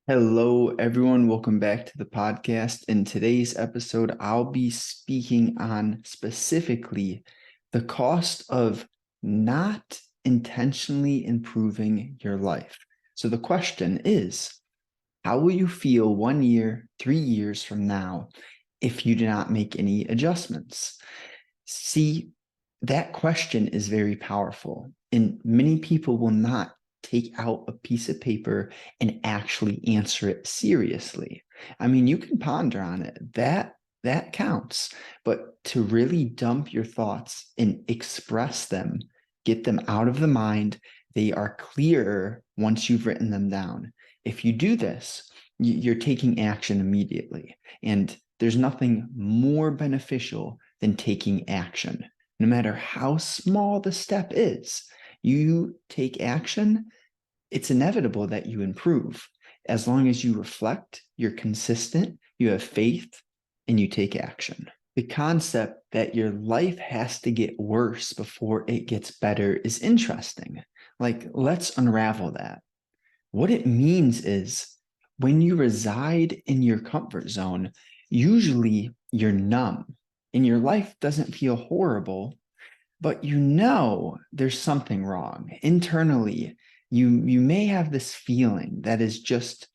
Hello, everyone. Welcome back to the podcast. In today's episode, I'll be speaking on specifically the cost of not intentionally improving your life. So the question is, how will you feel 1 year, 3 years from now if you do not make any adjustments? See, that question is very powerful, and many people will not take out a piece of paper and actually answer it seriously. I mean, you can ponder on it. That counts. But to really dump your thoughts and express them, get them out of the mind, they are clearer once you've written them down. If you do this, you're taking action immediately. And there's nothing more beneficial than taking action. No matter how small the step is, you take action, it's inevitable that you improve. As long as you reflect, you're consistent, you have faith, and you take action. The concept that your life has to get worse before it gets better is interesting. Like, let's unravel that. What it means is when you reside in your comfort zone, usually you're numb and your life doesn't feel horrible, but you know there's something wrong. Internally, you may have this feeling that is just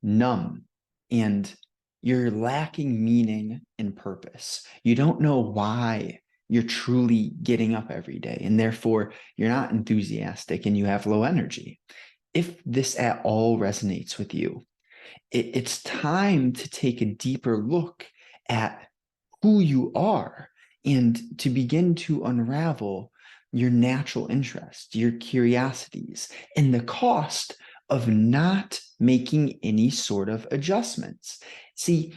numb and you're lacking meaning and purpose. You don't know why you're truly getting up every day, and therefore you're not enthusiastic and you have low energy. If this at all resonates with you, it's time to take a deeper look at who you are and to begin to unravel your natural interest, your curiosities, and the cost of not making any sort of adjustments. See,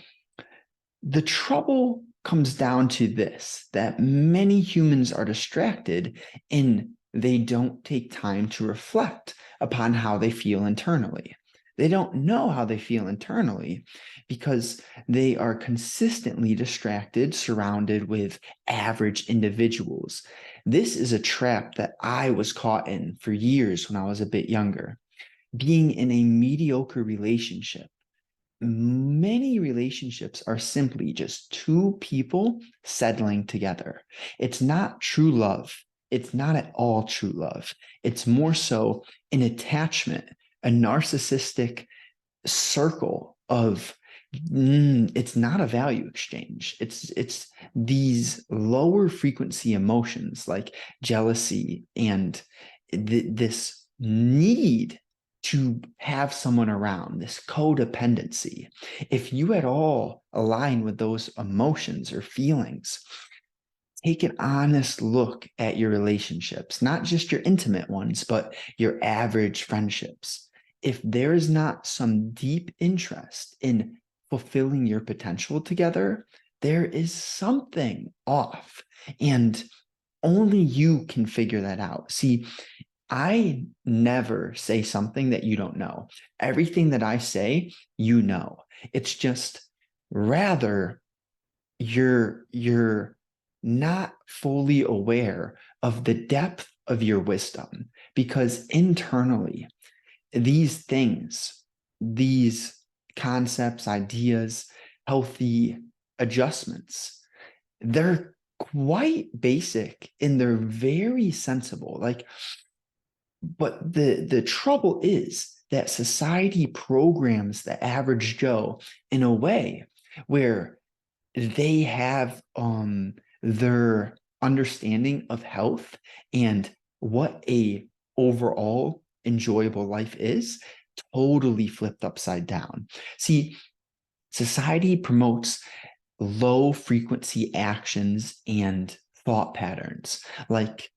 the trouble comes down to this, that many humans are distracted and they don't take time to reflect upon how they feel internally. They don't know how they feel internally because they are consistently distracted, surrounded with average individuals. This is a trap that I was caught in for years when I was a bit younger. Being in a mediocre relationship, many relationships are simply just two people settling together. It's not true love. It's not at all true love. It's more so an attachment, a narcissistic circle of it's not a value exchange. It's these lower frequency emotions like jealousy and this need to have someone around, this codependency. If you at all align with those emotions or feelings, take an honest look at your relationships, not just your intimate ones, but your average friendships. If there is not some deep interest in fulfilling your potential together, there is something off, and only you can figure that out. See, I never say something that you don't know. Everything that I say, you know. It's just rather you're not fully aware of the depth of your wisdom, because internally these things, these concepts, ideas, healthy adjustments, they're quite basic and they're very sensible. But the trouble is that society programs the average Joe in a way where they have their understanding of health and what a overall enjoyable life is totally flipped upside down. See, society promotes low frequency actions and thought patterns like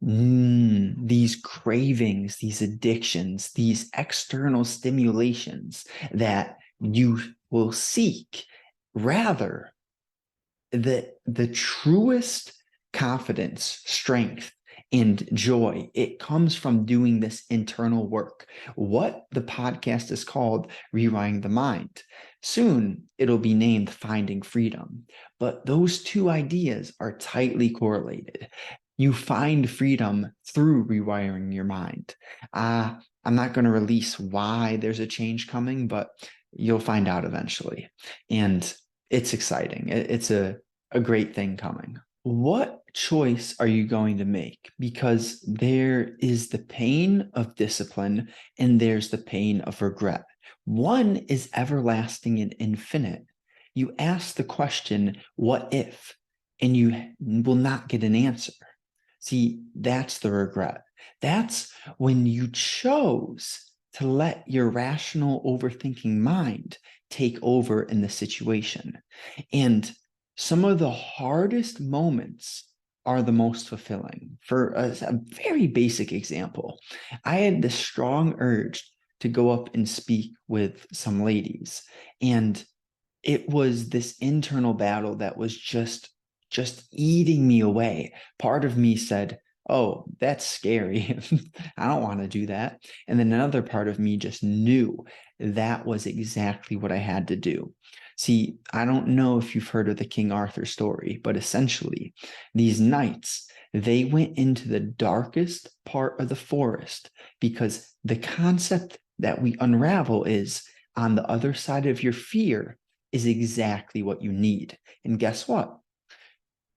these cravings, these addictions, these external stimulations that you will seek. Rather, the truest confidence, strength, and joy, it comes from doing this internal work. What the podcast is called Rewiring the Mind. Soon it'll be named Finding Freedom. But those two ideas are tightly correlated. You find freedom through rewiring your mind. I I'm not going to release why there's a change coming, but you'll find out eventually. And it's exciting. It's a great thing coming. What choice are you going to make? Because there is the pain of discipline and there's the pain of regret. One is everlasting and infinite. You ask the question, what if? And you will not get an answer. See, that's the regret. That's when you chose to let your rational, overthinking mind take over in the situation. And some of the hardest moments are the most fulfilling. For a very basic example, I had this strong urge to go up and speak with some ladies. And it was this internal battle that was just eating me away. Part of me said, oh, that's scary. I don't want to do that. And then another part of me just knew that was exactly what I had to do. See, I don't know if you've heard of the King Arthur story, but essentially, these knights, they went into the darkest part of the forest because the concept that we unravel is on the other side of your fear is exactly what you need. And guess what?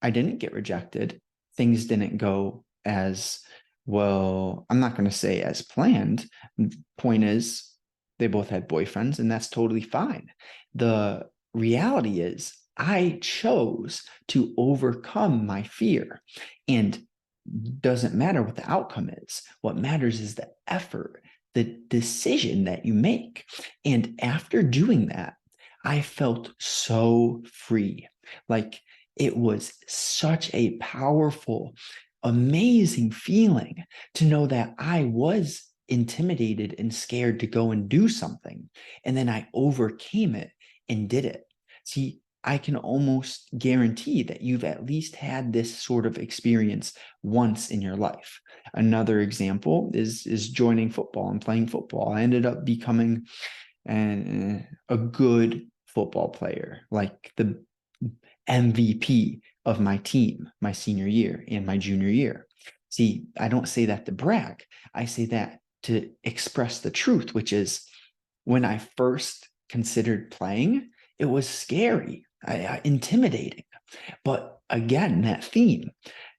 I didn't get rejected. Things didn't go as well. I'm not going to say as planned. Point is, they both had boyfriends, and that's totally fine. The reality is, I chose to overcome my fear. And doesn't matter what the outcome is. What matters is the effort, the decision that you make. And after doing that, I felt so free. Like it was such a powerful, amazing feeling to know that I was intimidated and scared to go and do something. And then I overcame it and did it. See, I can almost guarantee that you've at least had this sort of experience once in your life. Another example is joining football and playing football. I ended up becoming a good football player, like the MVP of my team, my senior year and my junior year. See, I don't say that to brag. I say that to express the truth, which is when I first considered playing, it was scary, intimidating. But again, that theme,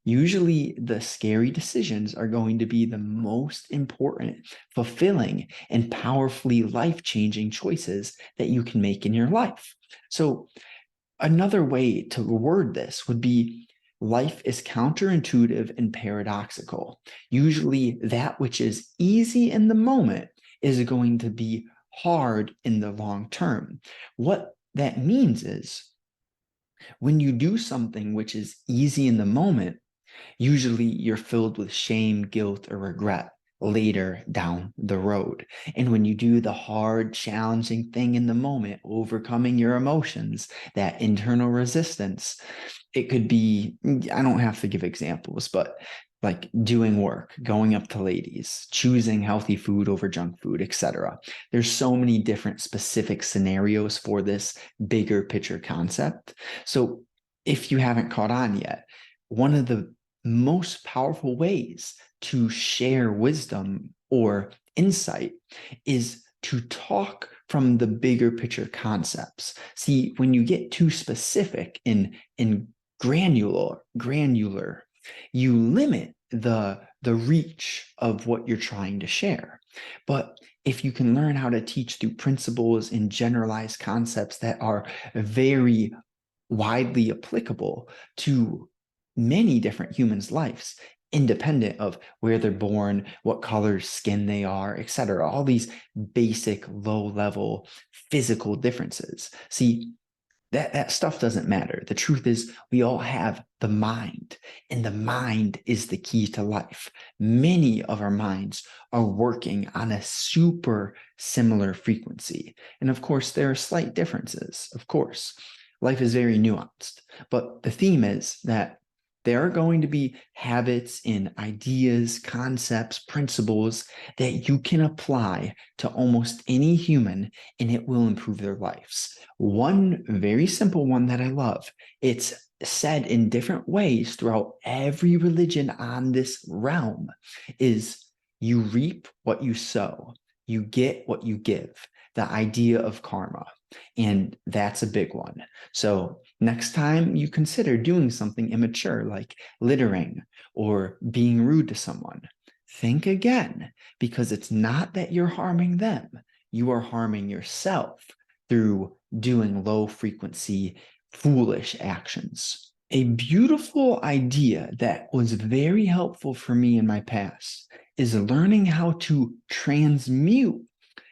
usually the scary decisions are going to be the most important, fulfilling, and powerfully life-changing choices that you can make in your life. So another way to word this would be life is counterintuitive and paradoxical. Usually that which is easy in the moment is going to be hard in the long term. What that means is when you do something which is easy in the moment, usually you're filled with shame, guilt, or regret later down the road. And when you do the hard, challenging thing in the moment, overcoming your emotions, that internal resistance, it could be, I don't have to give examples, but like doing work, going up to ladies, choosing healthy food over junk food, etc. There's so many different specific scenarios for this bigger picture concept. So if you haven't caught on yet, one of the most powerful ways to share wisdom or insight is to talk from the bigger picture concepts. See, when you get too specific in granular, you limit the reach of what you're trying to share. But if you can learn how to teach through principles and generalized concepts that are very widely applicable to many different humans' lives, independent of where they're born, what color skin they are, etc. All these basic low-level physical differences. See, that stuff doesn't matter. The truth is we all have the mind, and the mind is the key to life. Many of our minds are working on a super similar frequency. And of course, there are slight differences. Of course, life is very nuanced, but the theme is that there are going to be habits and ideas, concepts, principles that you can apply to almost any human, and it will improve their lives. One very simple one that I love, it's said in different ways throughout every religion on this realm, is You reap what you sow. You get what you give. The idea of karma. And that's a big one. So next time you consider doing something immature like littering or being rude to someone, think again, because it's not that you're harming them. You are harming yourself through doing low frequency, foolish actions. A beautiful idea that was very helpful for me in my past is learning how to transmute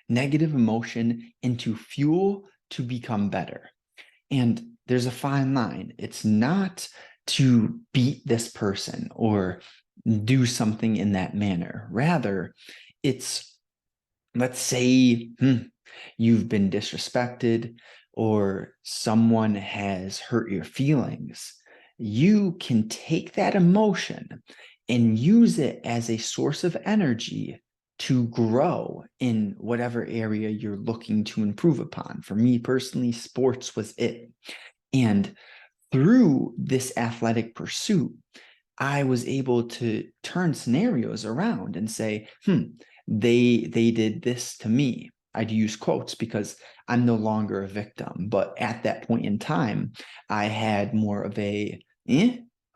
negative emotion into fuel to become better. And there's a fine line. It's not to beat this person or do something in that manner. Rather, it's, let's say, you've been disrespected or someone has hurt your feelings. You can take that emotion and use it as a source of energy to grow in whatever area you're looking to improve upon. For me personally, sports was it. And through this athletic pursuit, I was able to turn scenarios around and say, they did this to me. I'd use quotes because I'm no longer a victim. But at that point in time, I had more of a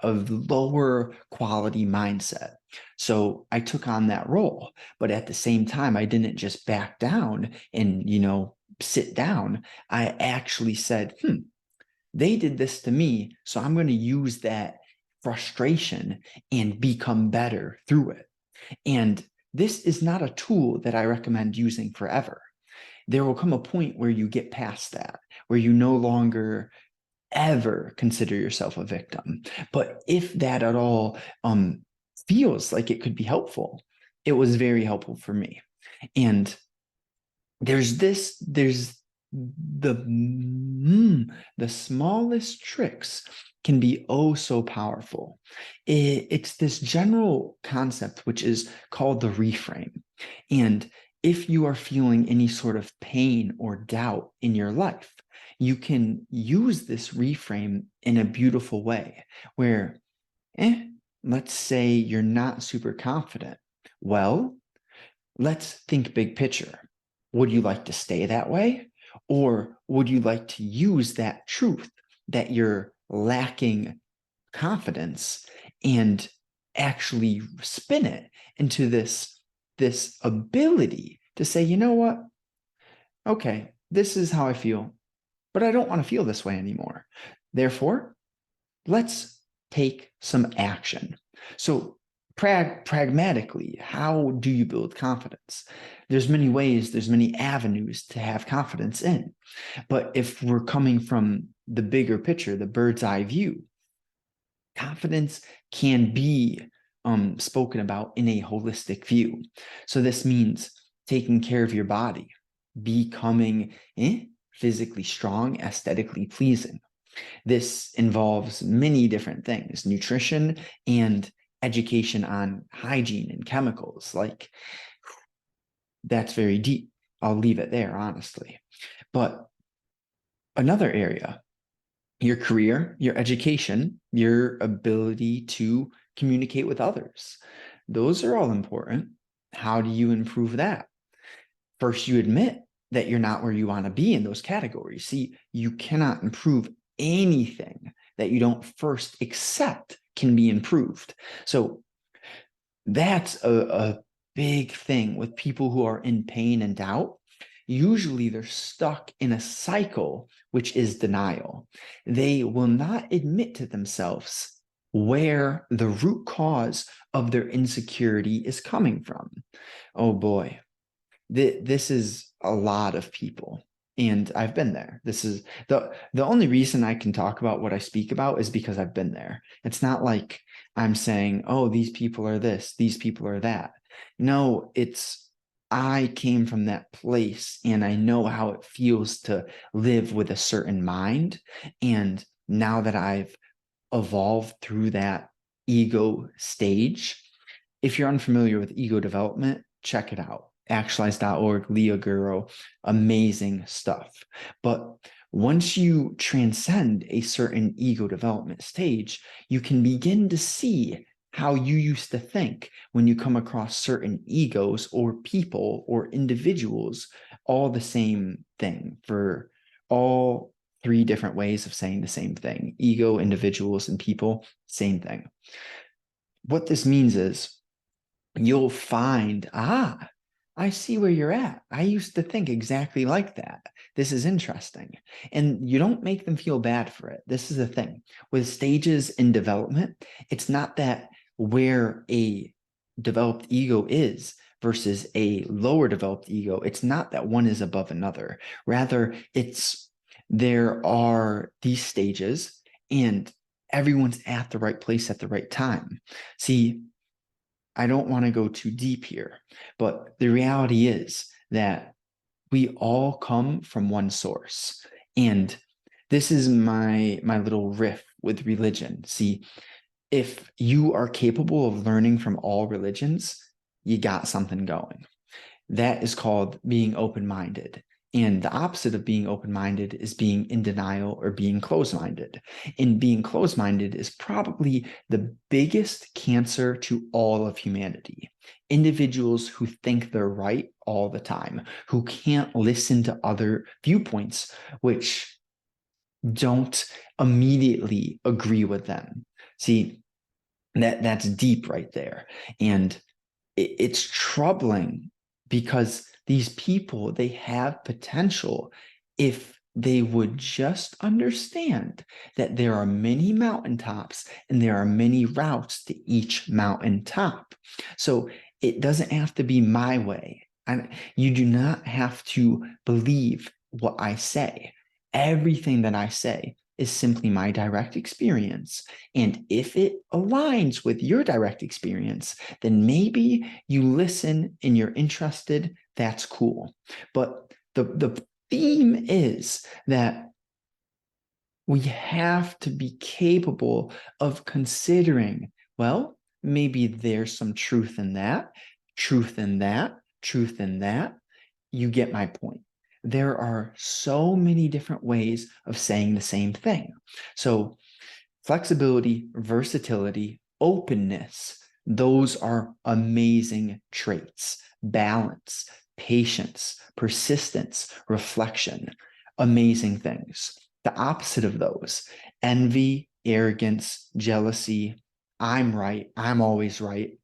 lower quality mindset. So I took on that role. But at the same time, I didn't just back down and, sit down. I actually said, they did this to me, so I'm going to use that frustration and become better through it. And this is not a tool that I recommend using forever. There will come a point where you get past that, where you no longer ever consider yourself a victim. But if that at all feels like it could be helpful, it was very helpful for me. And there's the smallest tricks can be oh so powerful. It's this general concept which is called the reframe. And if you are feeling any sort of pain or doubt in your life, you can use this reframe in a beautiful way where, let's say you're not super confident. Well, let's think big picture. Would you like to stay that way? Or would you like to use that truth that you're lacking confidence and actually spin it into this ability to say, you know what? Okay, this is how I feel, but I don't want to feel this way anymore. Therefore, let's take some action. So pragmatically, how do you build confidence? There's many ways, there's many avenues to have confidence in. But if we're coming from the bigger picture, the bird's eye view, confidence can be spoken about in a holistic view. So this means taking care of your body, becoming physically strong, aesthetically pleasing. This involves many different things, nutrition and education on hygiene and chemicals. Like, that's very deep. I'll leave it there, honestly. But another area, your career, your education, your ability to communicate with others. Those are all important. How do you improve that? First, you admit that you're not where you want to be in those categories. See, you cannot improve anything that you don't first accept can be improved. So that's a big thing with people who are in pain and doubt. Usually they're stuck in a cycle, which is denial. They will not admit to themselves where the root cause of their insecurity is coming from. Oh boy, this is a lot of people. And I've been there. This is the only reason I can talk about what I speak about is because I've been there. It's not like I'm saying, oh, these people are this, these people are that. No, it's I came from that place and I know how it feels to live with a certain mind. And now that I've evolved through that ego stage, if you're unfamiliar with ego development, check it out. Actualize.org, Leah Guru, amazing stuff. But once you transcend a certain ego development stage, you can begin to see how you used to think when you come across certain egos or people or individuals, all the same thing for all three different ways of saying the same thing: ego, individuals, and people, same thing. What this means is you'll find, I see where you're at. I used to think exactly like that. This is interesting. And you don't make them feel bad for it. This is the thing. With stages in development, it's not that where a developed ego is versus a lower developed ego. It's not that one is above another. Rather, there are these stages and everyone's at the right place at the right time. See, I don't want to go too deep here, but the reality is that we all come from one source. And this is my little riff with religion. See, if you are capable of learning from all religions, you got something going. That is called being open-minded. And the opposite of being open-minded is being in denial or being closed-minded. And being closed-minded is probably the biggest cancer to all of humanity. Individuals who think they're right all the time, who can't listen to other viewpoints, which don't immediately agree with them. See, that's deep right there. And it's troubling because these people, they have potential if they would just understand that there are many mountaintops and there are many routes to each mountaintop. So it doesn't have to be my way. And you do not have to believe what I say. Everything that I say is simply my direct experience. And if it aligns with your direct experience, then maybe you listen and you're interested. That's cool. But the theme is that we have to be capable of considering, well, maybe there's some truth in that, truth in that, truth in that. You get my point. There are so many different ways of saying the same thing. So flexibility, versatility, openness, those are amazing traits. Balance, patience, persistence, reflection, amazing things. The opposite of those, envy, arrogance, jealousy, I'm right, I'm always right,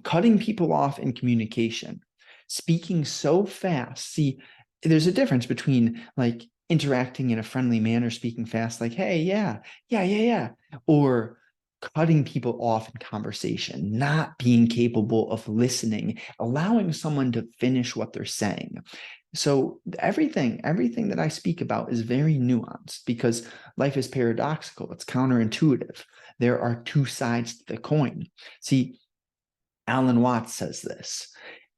cutting people off in communication, speaking so fast. See, there's a difference between like interacting in a friendly manner, speaking fast, like, hey, yeah, or cutting people off in conversation, not being capable of listening, allowing someone to finish what they're saying. So everything that I speak about is very nuanced because life is paradoxical. It's counterintuitive. There are two sides to the coin. See, Alan Watts says this: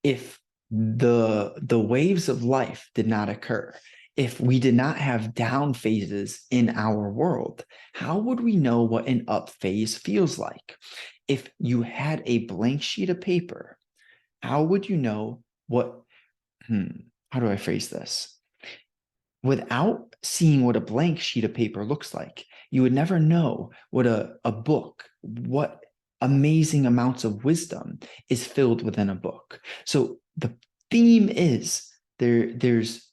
if the waves of life did not occur, if we did not have down phases in our world, how would we know what an up phase feels like? If you had a blank sheet of paper, how would you know what, how do I phrase this? Without seeing what a blank sheet of paper looks like, you would never know what a book, what amazing amounts of wisdom is filled within a book. So the theme is there's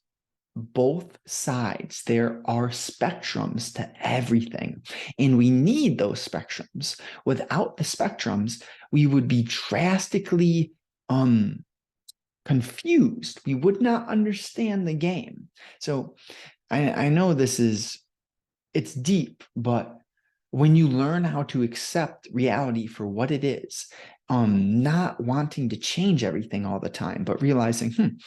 both sides. There are spectrums to everything, and we need those spectrums. Without the spectrums, we would be drastically confused. We would not understand the game. So I know it's deep, but when you learn how to accept reality for what it is, not wanting to change everything all the time, but realizing,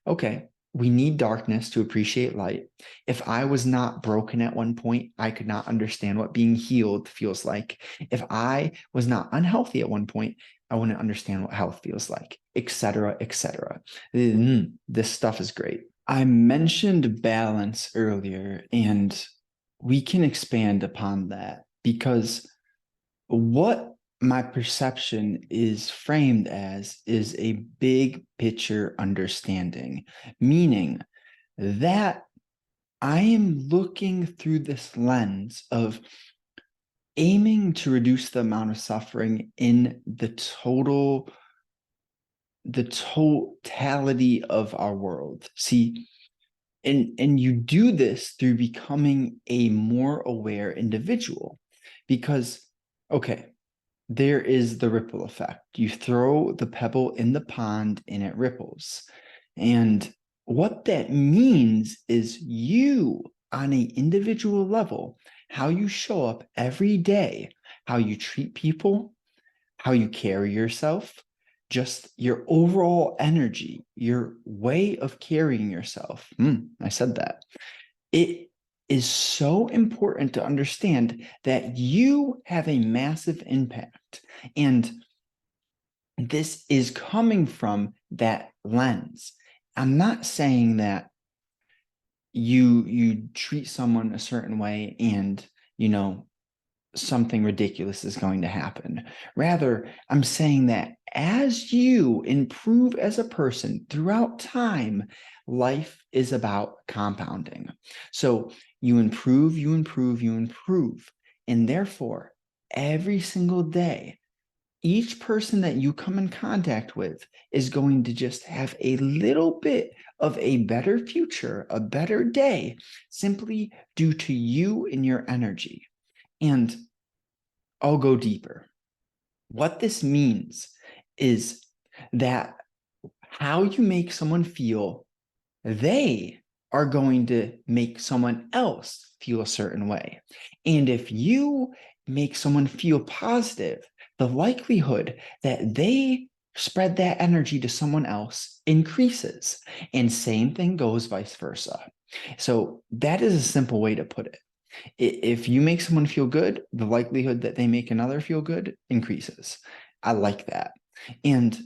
okay, we need darkness to appreciate light. If I was not broken at one point, I could not understand what being healed feels like. If I was not unhealthy at one point, I wouldn't understand what health feels like, etc., etc. This stuff is great. I mentioned balance earlier, and we can expand upon that because what my perception is framed as is a big picture understanding, meaning that I am looking through this lens of aiming to reduce the amount of suffering in the totality of our world. See, and you do this through becoming a more aware individual, because, okay, there is the ripple effect. You throw the pebble in the pond and it ripples. And what that means is you, on an individual level, how you show up every day, how you treat people, how you carry yourself, just your overall energy, your way of carrying yourself. I said that. It is so important to understand that you have a massive impact. And this is coming from that lens. I'm not saying that you treat someone a certain way and, something ridiculous is going to happen. Rather, I'm saying that as you improve as a person throughout time, life is about compounding. So you improve, you improve, you improve. And therefore, every single day, each person that you come in contact with is going to just have a little bit of a better future, a better day, simply due to you and your energy. And I'll go deeper. What this means is that how you make someone feel, they are going to make someone else feel a certain way. And if you make someone feel positive, the likelihood that they spread that energy to someone else increases. And same thing goes vice versa. So that is a simple way to put it. If you make someone feel good, the likelihood that they make another feel good increases. I like that. And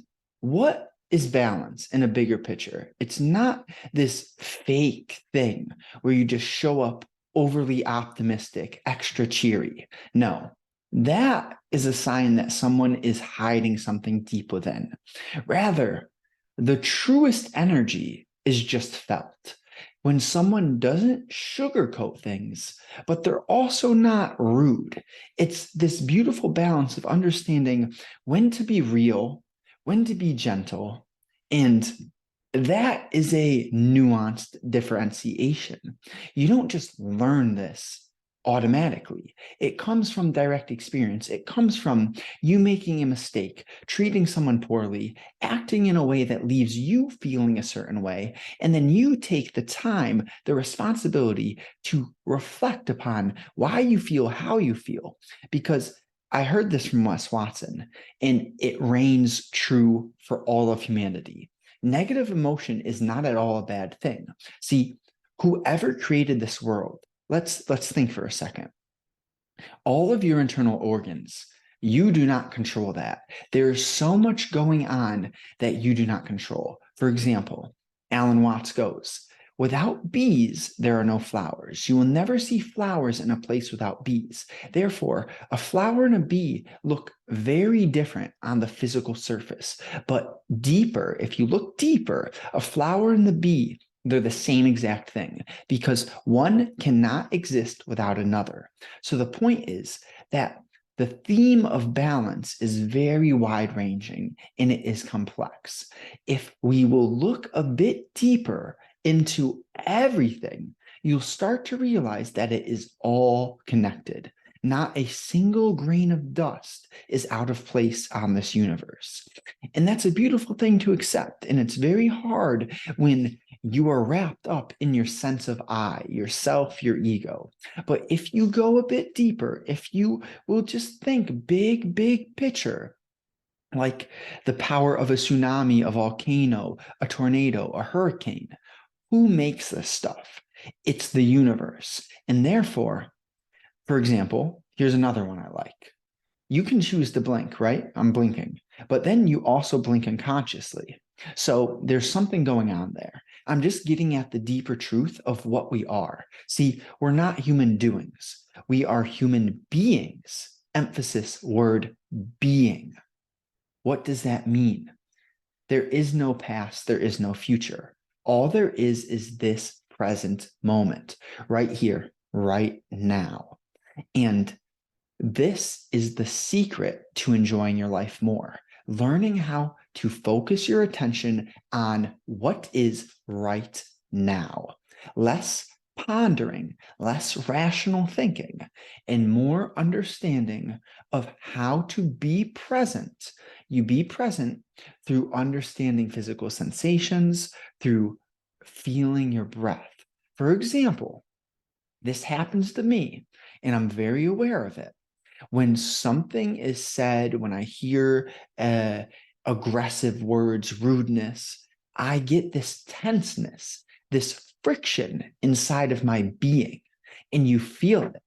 what is balance in a bigger picture? It's not this fake thing where you just show up overly optimistic, extra cheery. No, that is a sign that someone is hiding something deep within. Rather, the truest energy is just felt. When someone doesn't sugarcoat things, but they're also not rude. It's this beautiful balance of understanding when to be real, when to be gentle, and that is a nuanced differentiation. You don't just learn this automatically. It comes from direct experience. It comes from you making a mistake, treating someone poorly, acting in a way that leaves you feeling a certain way, and then you take the time, the responsibility to reflect upon why you feel how you feel. Because I heard this from Wes Watson, and it reigns true for all of humanity. Negative emotion is not at all a bad thing. See, whoever created this world, let's think for a second. All of your internal organs, you do not control that. There's so much going on that you do not control. For example, Alan Watts goes, without bees, there are no flowers. You will never see flowers in a place without bees. Therefore, a flower and a bee look very different on the physical surface. But deeper, if you look deeper, a flower and the bee, they're the same exact thing, because one cannot exist without another. So the point is that the theme of balance is very wide-ranging and it is complex. If we will look a bit deeper into everything, you'll start to realize that it is all connected. Not a single grain of dust is out of place on this universe. And that's a beautiful thing to accept. And it's very hard when you are wrapped up in your sense of I, yourself, your ego. But if you go a bit deeper, if you will just think big picture, like the power of a tsunami, a volcano, a tornado, a hurricane, who makes this stuff? It's the universe. And therefore, for example, here's another one I like. You can choose to blink, right? I'm blinking, but then you also blink unconsciously. So there's something going on there. I'm just getting at the deeper truth of what we are. See, we're not human doings. We are human beings. Emphasis word being. What does that mean? There is no past. There is no future. All there is this present moment right here, right now. And This is the secret to enjoying your life more. Learning how to focus your attention on what is right now. Less pondering, less rational thinking, and more understanding of how to be present. You be present through understanding physical sensations, through feeling your breath. For example, this happens to me, and I'm very aware of it. When something is said, when I hear aggressive words, rudeness, I get this tenseness, this friction inside of my being, and you feel it.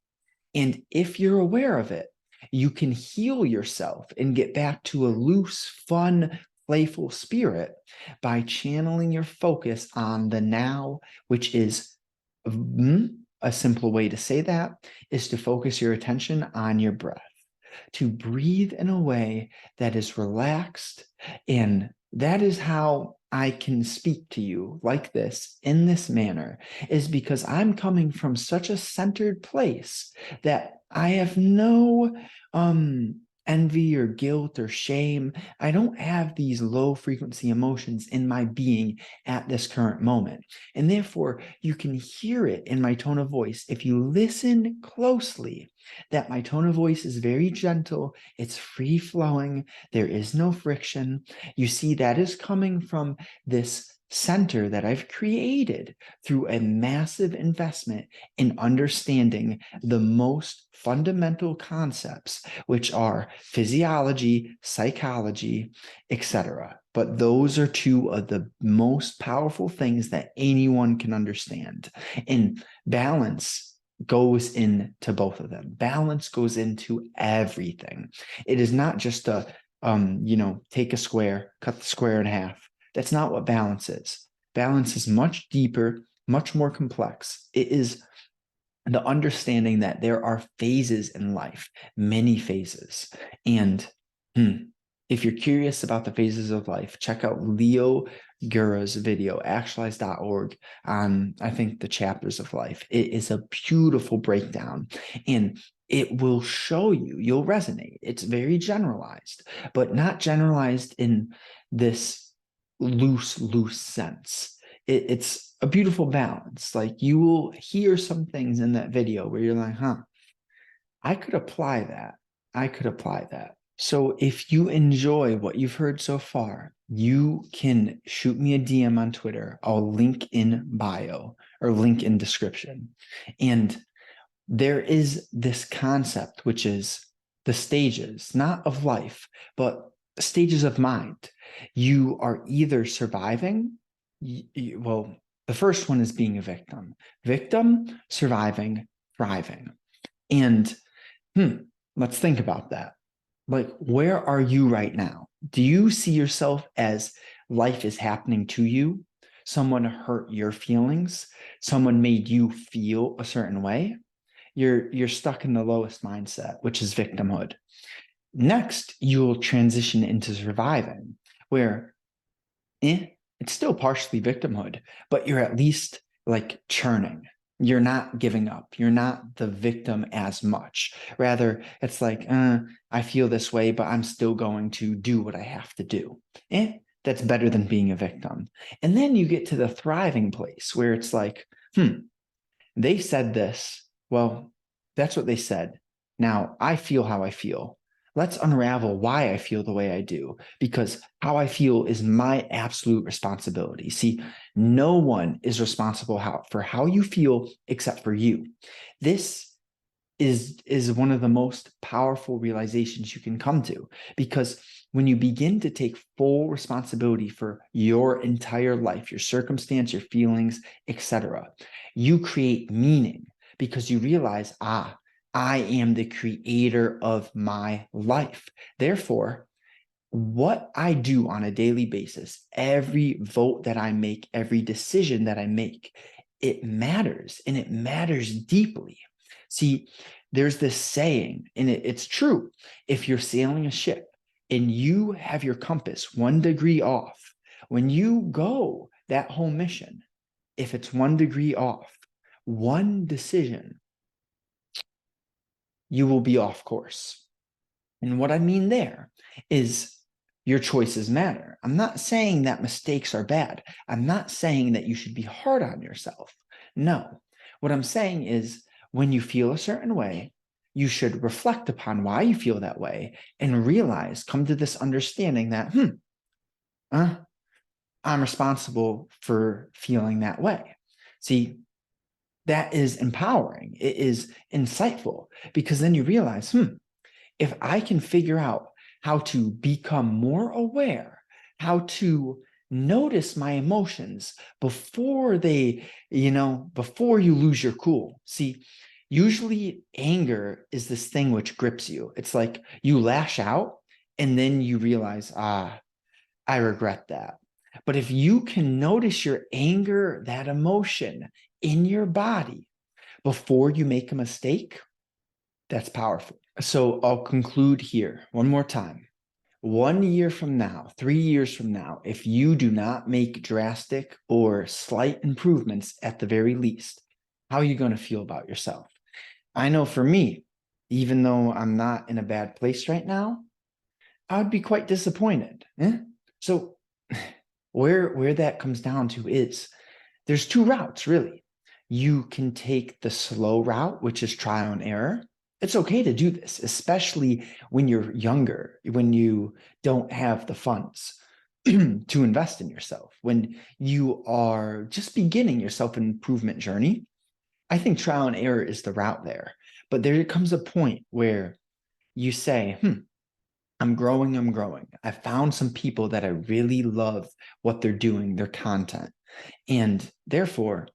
And if you're aware of it, you can heal yourself and get back to a loose, fun, playful spirit by channeling your focus on the now, which is a simple way to say that is to focus your attention on your breath, to breathe in a way that is relaxed. And that is how I can speak to you like this in this manner, is because I'm coming from such a centered place that I have no envy or guilt or shame. I don't have these low frequency emotions in my being at this current moment. And therefore, you can hear it in my tone of voice. If you listen closely, that my tone of voice is very gentle, it's free flowing, there is no friction. You see, that is coming from this center that I've created through a massive investment in understanding the most fundamental concepts, which are physiology, psychology, etc. But those are two of the most powerful things that anyone can understand. And balance goes into both of them. Balance goes into everything. It is not just a, take a square, cut the square in half. That's not what balance is. Balance is much deeper, much more complex. It is the understanding that there are phases in life, many phases. And if you're curious about the phases of life, check out Leo Gura's video, actualize.org, on, I think, the chapters of life. It is a beautiful breakdown, and it will show you, you'll resonate. It's very generalized, but not generalized in this loose sense. It's a beautiful balance. Like, you will hear some things in that video where you're like, I could apply that. I could apply that. So if you enjoy what you've heard so far, you can shoot me a DM on Twitter. I'll link in bio or link in description. And there is this concept, which is the stages, not of life, but stages of mind. You are either surviving, well, the first one is being a victim, surviving, thriving. And let's think about that. Like, where are you right now? Do you see yourself as life is happening to you? Someone hurt your feelings? Someone made you feel a certain way? You're stuck in the lowest mindset, which is victimhood. Next, you'll transition into surviving, where it's still partially victimhood, but you're at least like churning. You're not giving up. You're not the victim as much. Rather, it's like, I feel this way, but I'm still going to do what I have to do. That's better than being a victim. And then you get to the thriving place where it's like, they said this. Well, that's what they said. Now I feel how I feel. Let's unravel why I feel the way I do, because how I feel is my absolute responsibility. See, no one is responsible for how you feel except for you. This is one of the most powerful realizations you can come to, because when you begin to take full responsibility for your entire life, your circumstance, your feelings, etc., you create meaning, because you realize, I am the creator of my life. Therefore, what I do on a daily basis, every vote that I make, every decision that I make, it matters, and it matters deeply. See, there's this saying, and it's true. If you're sailing a ship and you have your compass 1 degree off, when you go that whole mission, if it's 1 degree off, one decision you will be off course. And what I mean there is your choices matter. I'm not saying that mistakes are bad. I'm not saying that you should be hard on yourself. No, what I'm saying is when you feel a certain way, you should reflect upon why you feel that way and realize, come to this understanding that, I'm responsible for feeling that way. See, that is empowering. It is insightful because then you realize, if I can figure out how to become more aware, how to notice my emotions before before you lose your cool. See, usually anger is this thing which grips you. It's like you lash out and then you realize, I regret that. But if you can notice your anger, that emotion in your body before you make a mistake, that's powerful. So I'll conclude here one more time. 1 year from now, 3 years from now, if you do not make drastic or slight improvements at the very least, how are you going to feel about yourself? I know for me, even though I'm not in a bad place right now, I would be quite disappointed. So where that comes down to is there's two routes, really. You can take the slow route, which is trial and error. It's okay to do this, especially when you're younger, when you don't have the funds to invest in yourself, when you are just beginning your self-improvement journey. I think trial and error is the route there. But there comes a point where you say, I'm growing. I found some people that I really love what they're doing, their content. And therefore,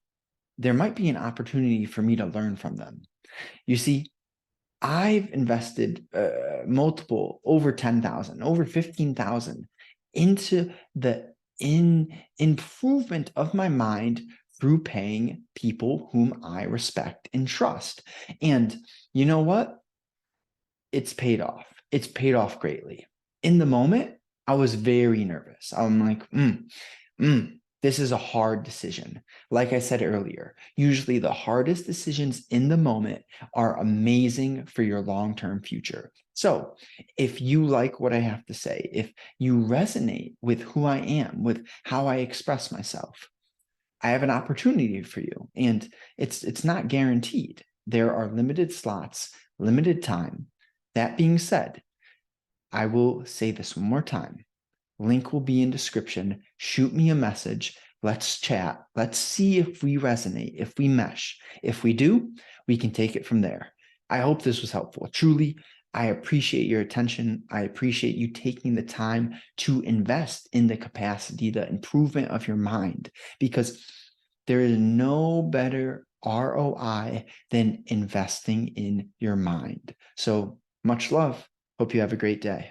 there might be an opportunity for me to learn from them. You see, I've invested multiple, over 10,000, over 15,000 into the improvement of my mind through paying people whom I respect and trust. And you know what? It's paid off. It's paid off greatly. In the moment, I was very nervous. I'm like, this is a hard decision. Like I said earlier, usually the hardest decisions in the moment are amazing for your long-term future. So if you like what I have to say, if you resonate with who I am, with how I express myself, I have an opportunity for you. And it's not guaranteed. There are limited slots, limited time. That being said, I will say this one more time. Link will be in description. Shoot me a message. Let's chat. Let's see if we resonate, if we mesh. If we do, we can take it from there. I hope this was helpful. Truly, I appreciate your attention. I appreciate you taking the time to invest in the capacity, the improvement of your mind, because there is no better ROI than investing in your mind. So much love. Hope you have a great day.